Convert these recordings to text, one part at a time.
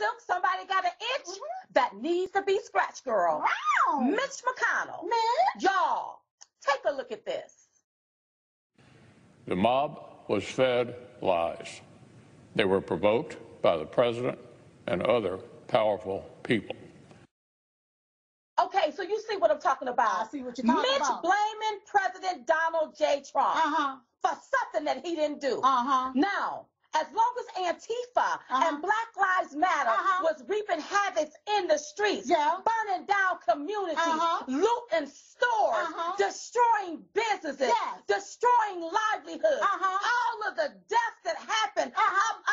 Silk, somebody got an itch that needs to be scratched, girl. Wow. Mitch McConnell. Mitch? Y'all, take a look at this. The mob was fed lies. They were provoked by the president and other powerful people. Okay, so you see what I'm talking about. I see what you're talking Mitch about. blaming President Donald J. Trump for something that he didn't do. Now, as long as Antifa and Black Lives Matter was reaping havoc in the streets, burning down communities, looting stores, destroying businesses, destroying livelihoods, all of the deaths that happened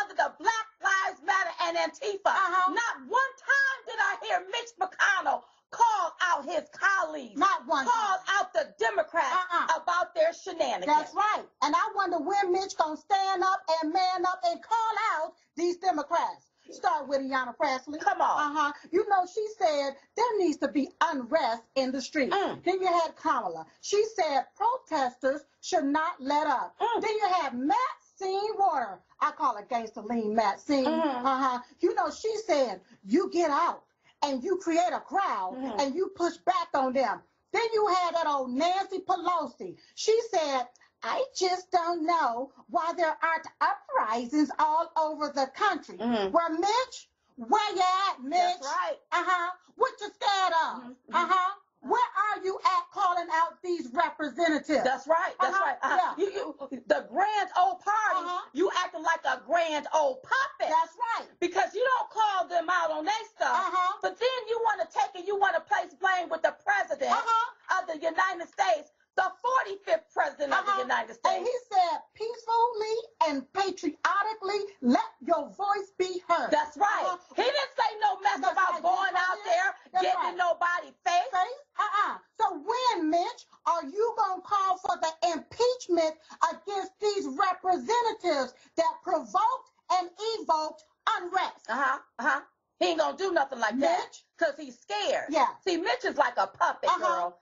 under the Black Lives Matter and Antifa, not one time did I hear Mitch McConnell call out his colleagues, call out the Democrats about their shenanigans. That's right. And I wonder when Mitch gonna stand up and man up and call out these Democrats. Start with Ayanna Pressley. Come on. You know, she said there needs to be unrest in the streets. Then you had Kamala. She said protesters should not let up. Then you had Maxine Water. I call her Gangsta Lean Maxine. You know, she said you get out and you create a crowd and you push back on them. Then you had that old Nancy Pelosi. She said, I just don't know why there aren't uprisings all over the country. Well, Mitch, where you at, Mitch? That's right. What you scared of? Where are you at calling out these representatives? That's right. That's right. The grand old party, you acting like a grand old puppet. That's right. Because you don't call them out on their stuff. But then you want to take it, you want to place blame with the president of the United States, the 45th president of the United States. And he said, peacefully and patriotically, let your voice be heard. That's right. He didn't say no mess about going out there, getting in nobody's face. So when, Mitch, are you going to call for the impeachment against these representatives that provoked and evoked unrest? He ain't gonna do nothing like that because he's scared. See, Mitch is like a puppet, girl.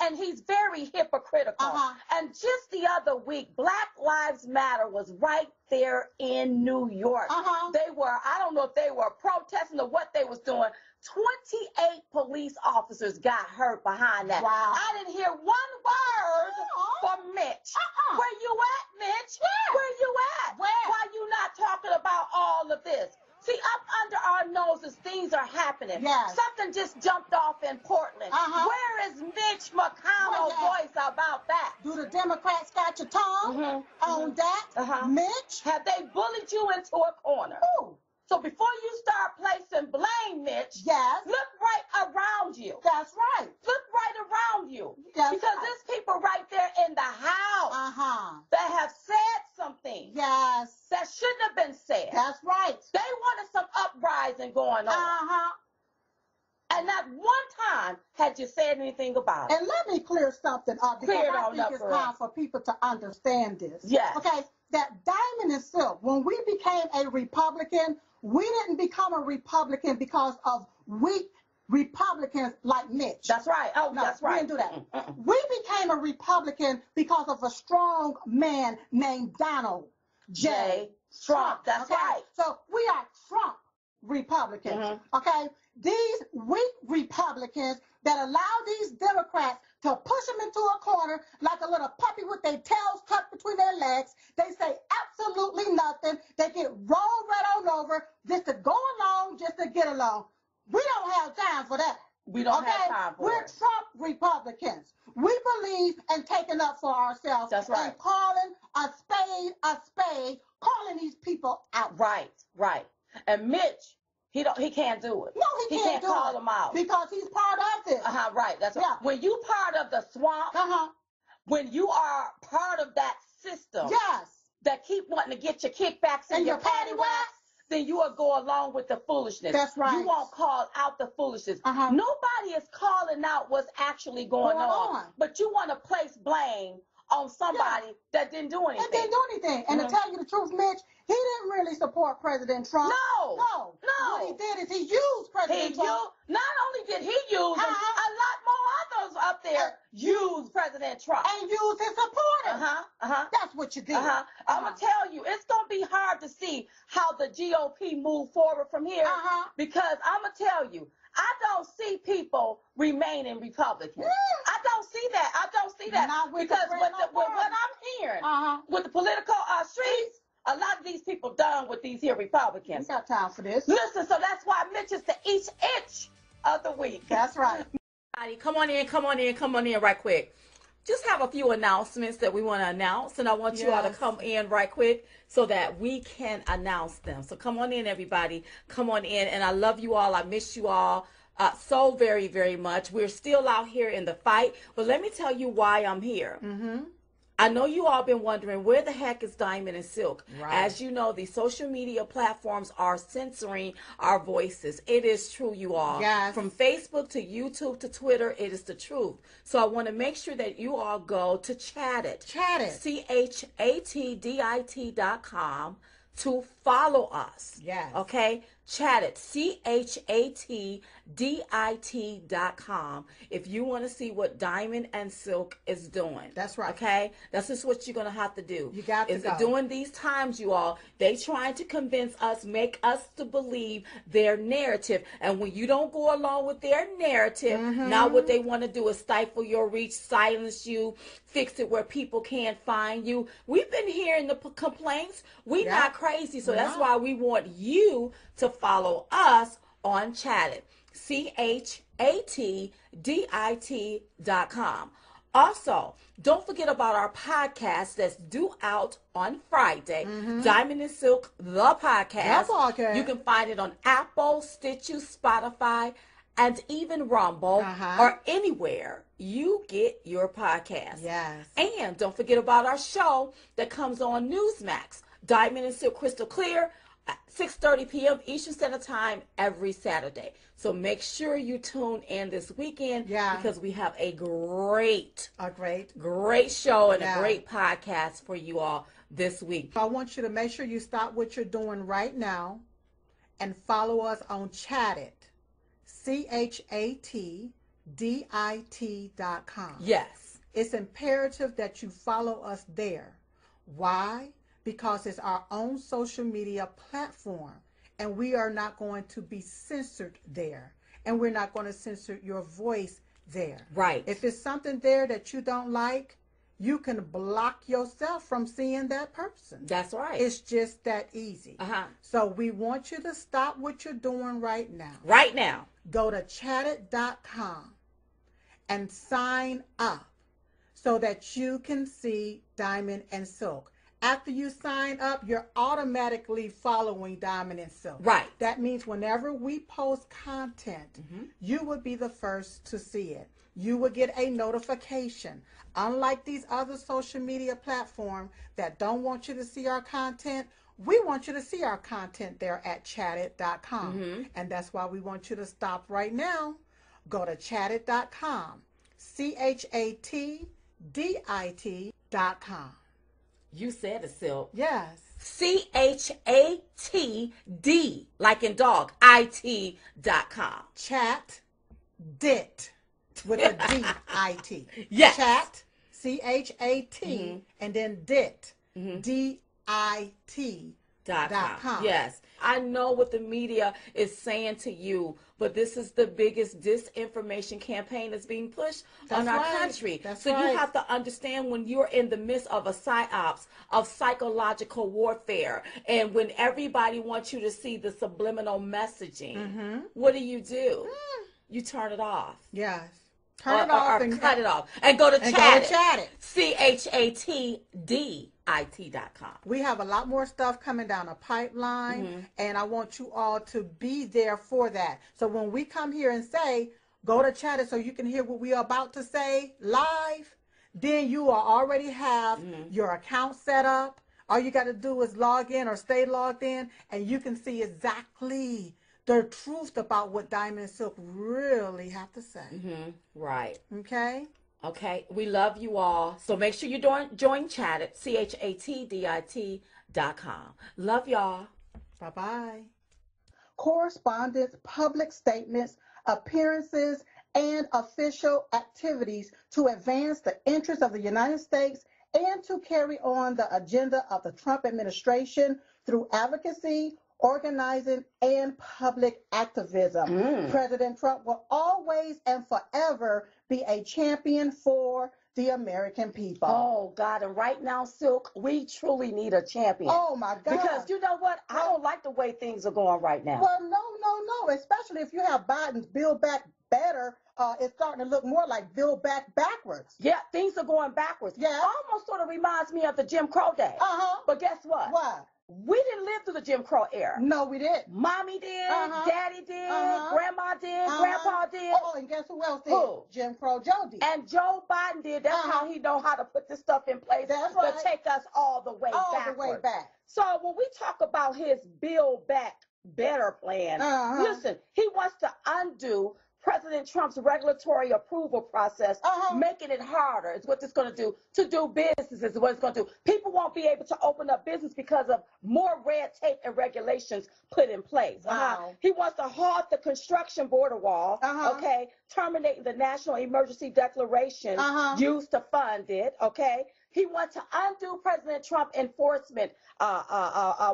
And he's very hypocritical. And just the other week, Black Lives Matter was right there in New York. They were, I don't know if they were protesting or what they was doing. 28 police officers got hurt behind that. Wow. I didn't hear one word from Mitch. Where you at, Mitch? Where you at? Why you not talking about all of this? See, up under our noses, things are happening. Something just jumped off in Portland. Where is Mitch McConnell's voice about that? Do the Democrats got your tongue on that? Mitch? Have they bullied you into a corner? So before you start placing blame, Mitch, look right around you. That's right. Look right around you. Because there's people right there in the house that have said something that shouldn't have been said. That's right. They wanted some uprising going on. And not one time had you said anything about it. And let me clear something up because I think it's time for people to understand this. Okay, that Diamond and Silk, when we became a Republican, we didn't become a Republican because of weak Republicans like Mitch. That's right. Oh, no, that's right. We didn't do that. We became a Republican because of a strong man named Donald J. Trump. That's right. So we are Trump Republicans. Okay? These weak Republicans that allow these Democrats to push them into a corner like a little puppy with their tails tucked between their legs. They say absolutely nothing. They get rolled right on over just to go along, just to get along. We don't have time for that. We don't have time for We're it. Trump Republicans. We believe in taking up for ourselves. That's right. And calling a spade, calling these people out. Right. And Mitch, he can't do it. No, he can't call them out. Because he's part of this. Right. That's right. When you part of the swamp, when you are part of that system that keep wanting to get your kickbacks and your patty whacks, then you will go along with the foolishness. That's right. You won't call out the foolishness. Nobody is calling out what's actually going on. But you want to place blame on somebody that didn't do anything. That didn't do anything. And to tell you the truth, Mitch, he didn't really support President Trump. No. What he did is he used President Trump. Not only did he use him, a lot more others up there use President Trump. And use his supporters. That's what you did. I'm going to tell you, it's going to be hard to see how the GOP move forward from here because I'm going to tell you, I don't see people remaining Republicans. I don't see that. Because with what I'm hearing, with the political streets, a lot of these people done with these here Republicans. We got time for this. Listen, so that's why Mitch is the each inch of the week. That's right. Come on in right quick. Just have a few announcements that we want to announce, and I want you all to come in right quick so that we can announce them. So come on in, everybody. Come on in, and I love you all. I miss you all so very, very much. We're still out here in the fight, but let me tell you why I'm here. I know you all been wondering, where the heck is Diamond and Silk? Right. As you know, the social media platforms are censoring our voices. It is true, you all. Yes. From Facebook to YouTube to Twitter, it is the truth. So I want to make sure that you all go to Chattit. ChatTDIT.com to follow us. Yes. Okay? Chattit. ChatTDIT.com. If you want to see what Diamond and Silk is doing. That's right. Okay? That's just what you're going to have to do. You got to go. During these times, you all, they trying to convince us, make us to believe their narrative. And when you don't go along with their narrative, now what they want to do is stifle your reach, silence you, fix it where people can't find you. We've been hearing the complaints. We're not crazy. So that's why we want you to follow us on Chattit. ChatTDIT.com. Also, don't forget about our podcast that's due out on Friday. Diamond and Silk, the podcast. You can find it on Apple, Stitcher, Spotify, and even Rumble, or anywhere you get your podcast. Yes. And don't forget about our show that comes on Newsmax, Diamond and Silk Crystal Clear, at 6:30 p.m. Eastern Standard Time every Saturday. So make sure you tune in this weekend because we have a great show and a great podcast for you all this week. I want you to make sure you stop what you're doing right now and follow us on Chattit. ChatTDIT.com. Yes. It's imperative that you follow us there. Why? Because it's our own social media platform, and we are not going to be censored there, and we're not going to censor your voice there. Right. If it's something there that you don't like, you can block yourself from seeing that person. That's right. It's just that easy. So we want you to stop what you're doing right now. Right now. Go to Chattit.com and sign up so that you can see Diamond and Silk. After you sign up, you're automatically following Diamond and Silk. Right. That means whenever we post content, you would be the first to see it. You would get a notification. Unlike these other social media platforms that don't want you to see our content, we want you to see our content there at Chattit.com. And that's why we want you to stop right now. Go to Chattit.com. ChatTDIT.com. You said it, Silk. Yes. ChatD, like in dog, IT.com. Chat dit with a D-I-T. Yes. Chat, C-H-A-T, and then dit, D-I-T.com. Yes. I know what the media is saying to you, but this is the biggest disinformation campaign that's being pushed on our country. So you have to understand, when you're in the midst of a psyops, of psychological warfare, and when everybody wants you to see the subliminal messaging, what do? You turn it off. Yes. Turn it off and cut it off. And go to Chattit. ChatTDIT.com. We have a lot more stuff coming down the pipeline, and I want you all to be there for that. So when we come here and say, go to Chattit so you can hear what we are about to say live, then you will already have your account set up. All you got to do is log in or stay logged in, and you can see exactly the truth about what Diamond and Silk really have to say. Right. Okay? Okay, we love you all. So make sure you join Chattit, ChatTDIT.com. Love y'all. Bye-bye. Correspondence, public statements, appearances, and official activities to advance the interests of the United States and to carry on the agenda of the Trump administration through advocacy, organizing, and public activism. President Trump will always and forever be a champion for the American people. Oh, God. And right now, Silk, we truly need a champion. Oh, my God. Because you know what? I don't like the way things are going right now. Well, no. Especially if you have Biden's Build Back Better, it's starting to look more like Build Back Backwards. Yeah, things are going backwards. Yeah. Almost sort of reminds me of the Jim Crow days. But guess what? What? We didn't live through the Jim Crow era. No, we didn't. Mommy did, Daddy did, Grandma did, Grandpa did. Oh, and guess who else did? Who? Jim Crow Joe did. And Joe Biden did. That's how he know how to put this stuff in place to take us all the way back. So when we talk about his Build Back Better plan, listen, he wants to undo President Trump's regulatory approval process, making it harder is what it's going to do business is what it's going to do. People won't be able to open up business because of more red tape and regulations put in place. He wants to halt the construction border wall, terminating the national emergency declaration used to fund it, He wants to undo President Trump enforcement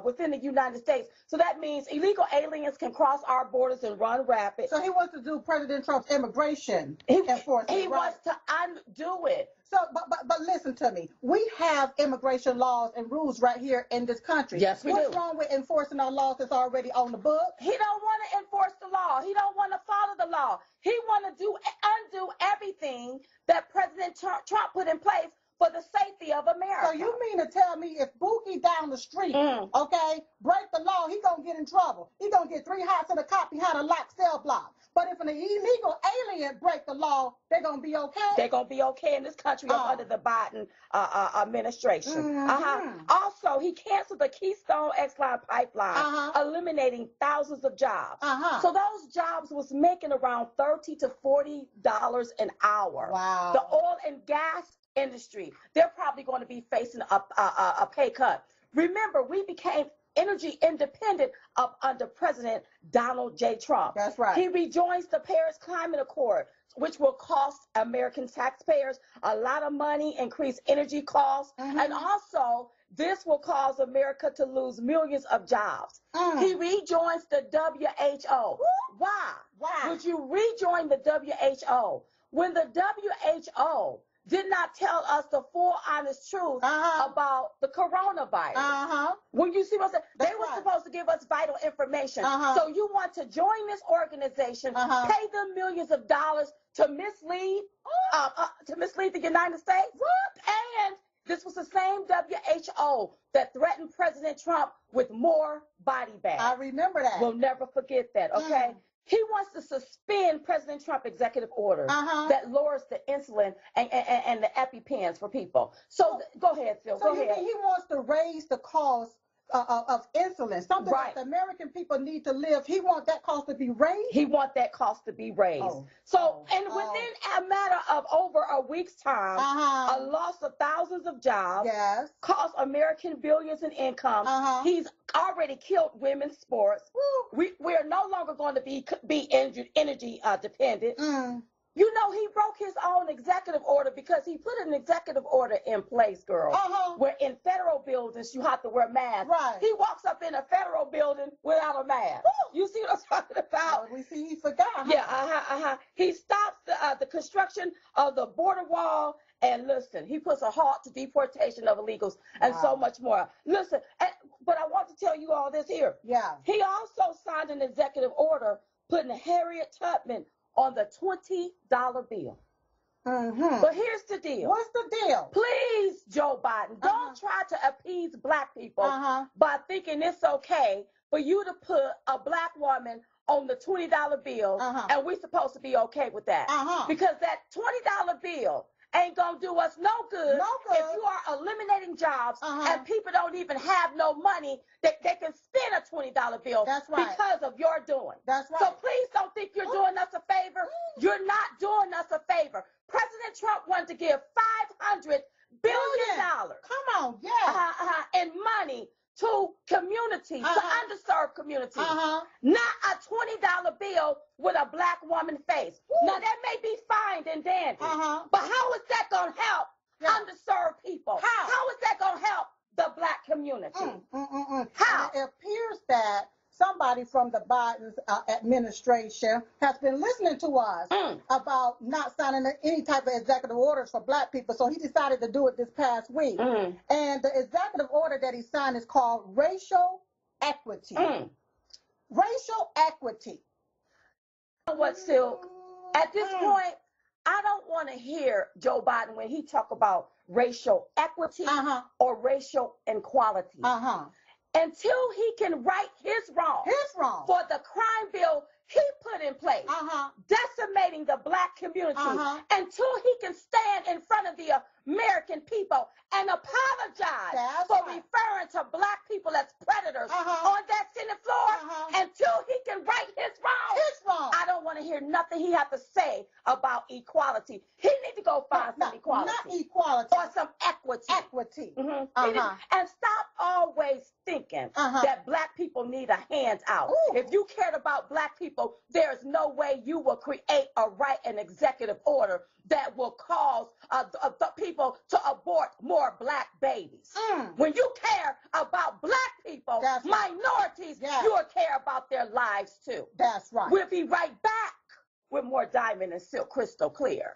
within the United States. So that means illegal aliens can cross our borders and run rapid. So he wants to do President Trump's immigration enforcement. He wants to undo it. So, but listen to me. We have immigration laws and rules right here in this country. Yes, we do. What's wrong with enforcing our laws that's already on the book? He don't want to enforce the law. He don't want to follow the law. He want to undo everything that President Trump put in place for the safety of America. So you mean to tell me if Bookie down the street, break the law, he gonna get in trouble. He gonna get 3 hots and a cop behind a locked cell block. But if an illegal alien break the law, they're gonna be okay? They're gonna be okay in this country under the Biden administration. Also, he canceled the Keystone X-Line pipeline, eliminating thousands of jobs. So those jobs was making around $30 to $40 an hour. Wow. The oil and gas industry, they're probably going to be facing a pay cut. Remember, we became energy independent up under President Donald J. Trump. That's right. He rejoins the Paris Climate Accord, which will cost American taxpayers a lot of money, increase energy costs, and also this will cause America to lose millions of jobs. He rejoins the WHO. Why? Would you rejoin the WHO when the WHO did not tell us the full, honest truth about the coronavirus? When you see what I'm saying, they were supposed to give us vital information. So you want to join this organization, pay them millions of dollars to mislead the United States? And this was the same WHO that threatened President Trump with more body bags. I remember that. We'll never forget that, He wants to suspend President Trump executive orders that lowers the insulin and the EpiPens for people. So go ahead, Phil. So he wants to raise the cost of insulin, something that the American people need to live. He wants that cost to be raised? He wants that cost to be raised. Within a matter of over a week's time, a loss of thousands of jobs, cost American billions in income. He's already killed women's sports. We are no longer going to be energy dependent. You know, he broke his own executive order because he put an executive order in place, girl, where in federal buildings you have to wear masks. Right. He walks up in a federal building without a mask. You see what I'm talking about? We see he forgot. Yeah, He stops the construction of the border wall, and listen, he puts a halt to deportation of illegals and so much more. Listen, but I want to tell you all this here. Yeah. He also signed an executive order putting Harriet Tubman on the $20 bill. But here's the deal. What's the deal? Please, Joe Biden, don't try to appease black people by thinking it's okay for you to put a black woman on the $20 bill, and we're supposed to be okay with that. Because that $20 bill ain't gonna do us no good if you are eliminating jobs and people don't even have no money that they can spend a $20 bill because of your doing. That's right. So please don't think you're doing us a favor. You're not doing us a favor. President Trump wanted to give $500 billion Come on, in money to communities, to underserved communities. Not a $20 bill with a black woman face. Now, that may be fine and dandy, but how is that going to help underserved people? How is that going to help the black community? How? It appears that somebody from the Biden administration has been listening to us about not signing any type of executive orders for black people, so he decided to do it this past week. And the executive order that he signed is called racial equity. Racial equity. You know what, Silk? At this point, I don't want to hear Joe Biden when he talk about racial equity or racial inequality. Until he can right his wrong for the crime bill he put in place, decimating the black community, until he can stand in front of the American people and apologize for referring to black people as predators on that Senate floor, until he can right his wrong. I don't want to hear nothing he have to say about equality. He need to go find some equality. Not equality. Or some equity. Equity. And stop always thinking that black people need a handout. If you cared about black people, there's no way you will create or write an executive order that will cause the people to abort more black babies. When you care about black people, minorities, you will care about their lives too. That's right. We'll be right back with more Diamond and Silk Crystal Clear.